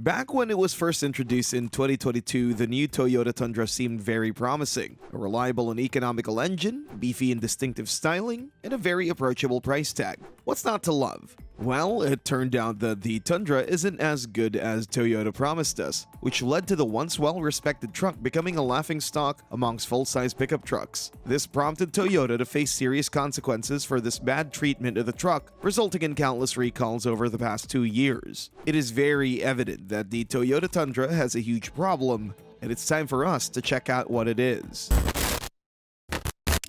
Back when it was first introduced in 2022, the new Toyota Tundra seemed very promising. A reliable and economical engine, beefy and distinctive styling, and a very approachable price tag. What's not to love? Well, it turned out that the Tundra isn't as good as Toyota promised us, which led to the once well-respected truck becoming a laughingstock amongst full-size pickup trucks. This prompted Toyota to face serious consequences for this bad treatment of the truck, resulting in countless recalls over the past 2 years. It is very evident that the Toyota Tundra has a huge problem, and it's time for us to check out what it is.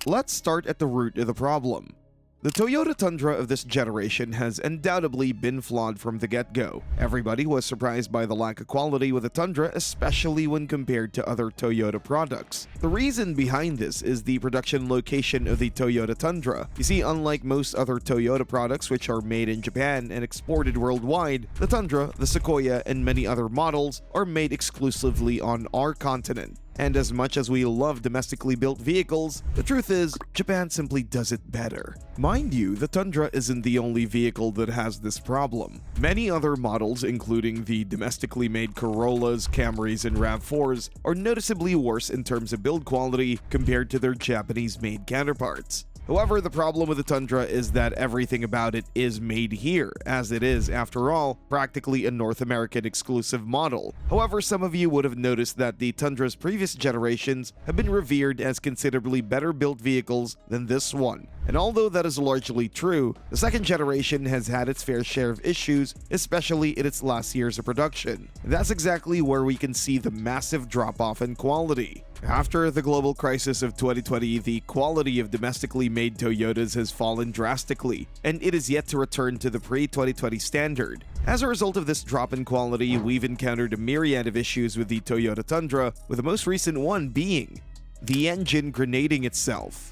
Let's start at the root of the problem. The Toyota Tundra of this generation has undoubtedly been flawed from the get-go. Everybody was surprised by the lack of quality with the Tundra, especially when compared to other Toyota products. The reason behind this is the production location of the Toyota Tundra. You see, unlike most other Toyota products which are made in Japan and exported worldwide, the Tundra, the Sequoia, and many other models are made exclusively on our continent. And as much as we love domestically built vehicles, the truth is, Japan simply does it better. Mind you, the Tundra isn't the only vehicle that has this problem. Many other models, including the domestically made Corollas, Camrys, and RAV4s, are noticeably worse in terms of build quality compared to their Japanese-made counterparts. However, the problem with the Tundra is that everything about it is made here, as it is, after all, practically a North American exclusive model. However, some of you would have noticed that the Tundra's previous generations have been revered as considerably better built vehicles than this one. And although that is largely true, the second generation has had its fair share of issues, especially in its last years of production. And that's exactly where we can see the massive drop-off in quality. After the global crisis of 2020, the quality of domestically made Toyotas has fallen drastically, and it is yet to return to the pre-2020 standard. As a result of this drop in quality, we've encountered a myriad of issues with the Toyota Tundra, with the most recent one being the engine grenading itself.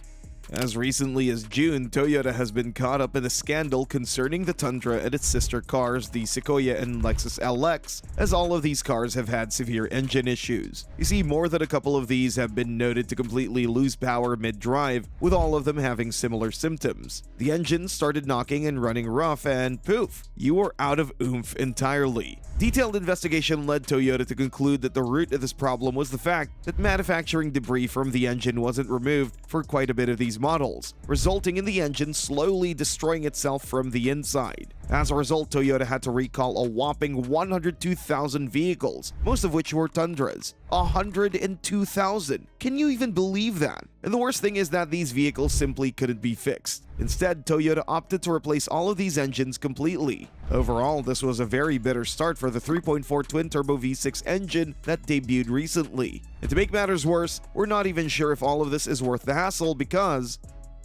As recently as June, Toyota has been caught up in a scandal concerning the Tundra and its sister cars, the Sequoia and Lexus LX, as all of these cars have had severe engine issues. You see, more than a couple of these have been noted to completely lose power mid-drive, with all of them having similar symptoms. The engine started knocking and running rough, and poof, you were out of oomph entirely. Detailed investigation led Toyota to conclude that the root of this problem was the fact that manufacturing debris from the engine wasn't removed for quite a bit of these models, resulting in the engine slowly destroying itself from the inside. As a result, Toyota had to recall a whopping 102,000 vehicles, most of which were Tundras. 102,000! Can you even believe that? And the worst thing is that these vehicles simply couldn't be fixed. Instead, Toyota opted to replace all of these engines completely. Overall, this was a very bitter start for the 3.4 twin-turbo V6 engine that debuted recently. And to make matters worse, we're not even sure if all of this is worth the hassle because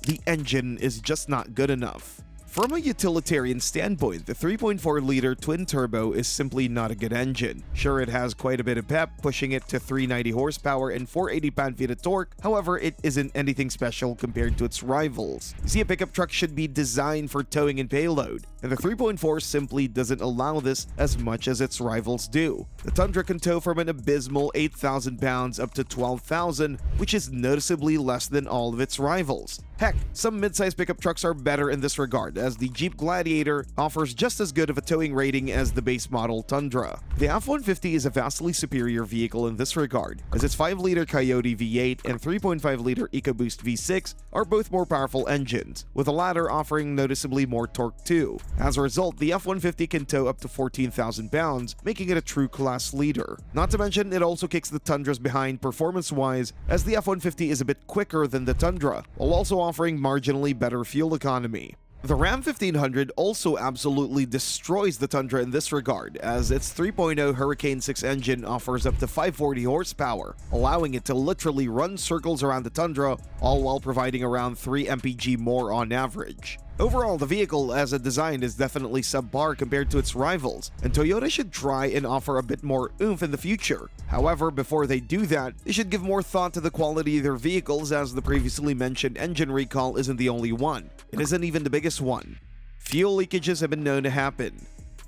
the engine is just not good enough. From a utilitarian standpoint, the 3.4-liter twin-turbo is simply not a good engine. Sure, it has quite a bit of pep, pushing it to 390 horsepower and 480 pound-feet of torque. However, it isn't anything special compared to its rivals. You see, a pickup truck should be designed for towing and payload, and the 3.4 simply doesn't allow this as much as its rivals do. The Tundra can tow from an abysmal 8,000 pounds up to 12,000, which is noticeably less than all of its rivals. Heck, some mid-size pickup trucks are better in this regard, as the Jeep Gladiator offers just as good of a towing rating as the base model Tundra. The F-150 is a vastly superior vehicle in this regard, as its 5-liter Coyote V8 and 3.5-liter EcoBoost V6 are both more powerful engines, with the latter offering noticeably more torque too. As a result, the F-150 can tow up to 14,000 pounds, making it a true class leader. Not to mention, it also kicks the Tundras behind performance-wise, as the F-150 is a bit quicker than the Tundra, while also offering marginally better fuel economy. The Ram 1500 also absolutely destroys the Tundra in this regard, as its 3.0 Hurricane 6 engine offers up to 540 horsepower, allowing it to literally run circles around the Tundra, all while providing around 3 mpg more on average. Overall, the vehicle as a design is definitely subpar compared to its rivals, and Toyota should try and offer a bit more oomph in the future. However, before they do that, they should give more thought to the quality of their vehicles, as the previously mentioned engine recall isn't the only one. It isn't even the biggest one. Fuel leakages have been known to happen.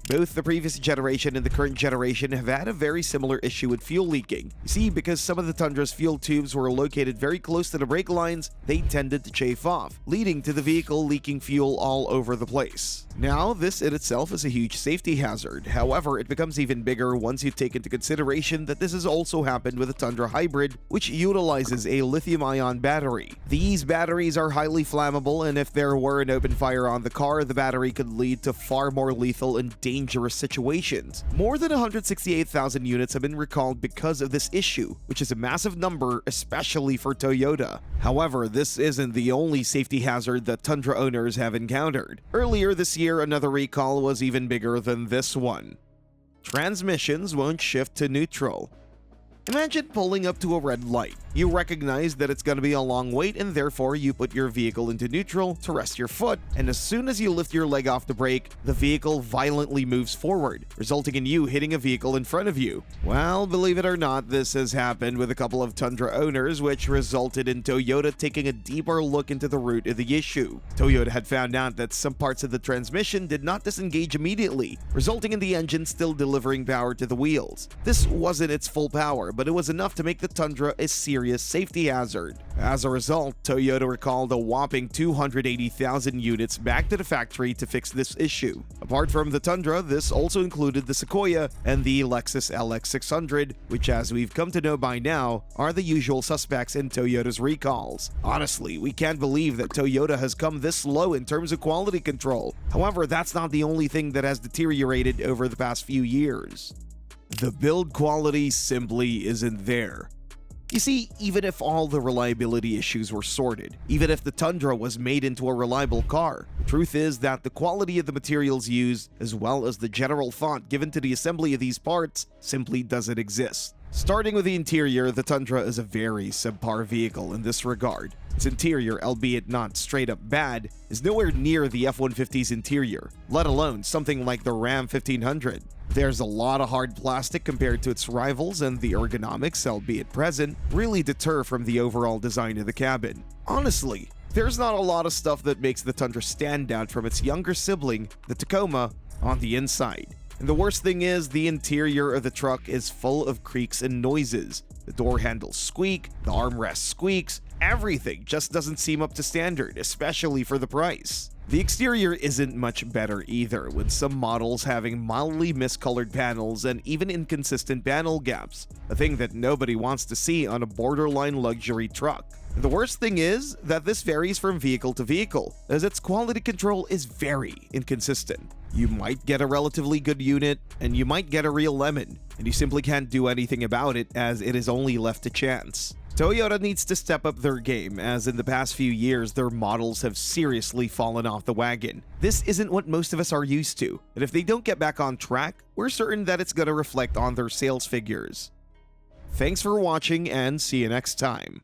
Both the previous generation and the current generation have had a very similar issue with fuel leaking. You see, because some of the Tundra's fuel tubes were located very close to the brake lines, they tended to chafe off, leading to the vehicle leaking fuel all over the place. Now, this in itself is a huge safety hazard. However, it becomes even bigger once you take into consideration that this has also happened with a Tundra Hybrid, which utilizes a lithium-ion battery. These batteries are highly flammable, and if there were an open fire on the car, the battery could lead to far more lethal and dangerous situations. More than 168,000 units have been recalled because of this issue, which is a massive number, especially for Toyota. However, this isn't the only safety hazard that Tundra owners have encountered. Earlier this year, another recall was even bigger than this one. Transmissions won't shift to neutral. Imagine pulling up to a red light. You recognize that it's going to be a long wait, and therefore you put your vehicle into neutral to rest your foot, and as soon as you lift your leg off the brake, the vehicle violently moves forward, resulting in you hitting a vehicle in front of you. Well, believe it or not, this has happened with a couple of Tundra owners, which resulted in Toyota taking a deeper look into the root of the issue. Toyota had found out that some parts of the transmission did not disengage immediately, resulting in the engine still delivering power to the wheels. This wasn't its full power, but it was enough to make the Tundra a serious safety hazard. As a result, Toyota recalled a whopping 280,000 units back to the factory to fix this issue. Apart from the Tundra, this also included the Sequoia and the Lexus LX600, which, as we've come to know by now, are the usual suspects in Toyota's recalls. Honestly, we can't believe that Toyota has come this low in terms of quality control. However, that's not the only thing that has deteriorated over the past few years. The build quality simply isn't there. You see, even if all the reliability issues were sorted, even if the Tundra was made into a reliable car, the truth is that the quality of the materials used, as well as the general thought given to the assembly of these parts, simply doesn't exist. Starting with the interior, the Tundra is a very subpar vehicle in this regard. Its interior, albeit not straight up bad, is nowhere near the F-150's interior, let alone something like the Ram 1500. There's a lot of hard plastic compared to its rivals, and the ergonomics, albeit present, really deter from the overall design of the cabin. Honestly, there's not a lot of stuff that makes the Tundra stand out from its younger sibling, the Tacoma, on the inside. And the worst thing is, the interior of the truck is full of creaks and noises. The door handles squeak, the armrest squeaks, everything just doesn't seem up to standard, especially for the price. The exterior isn't much better either, with some models having mildly miscolored panels and even inconsistent panel gaps, a thing that nobody wants to see on a borderline luxury truck. And the worst thing is that this varies from vehicle to vehicle, as its quality control is very inconsistent. You might get a relatively good unit, and you might get a real lemon, and you simply can't do anything about it as it is only left to chance. Toyota needs to step up their game, as in the past few years their models have seriously fallen off the wagon. This isn't what most of us are used to, and if they don't get back on track, we're certain that it's gonna reflect on their sales figures. Thanks for watching, and see you next time.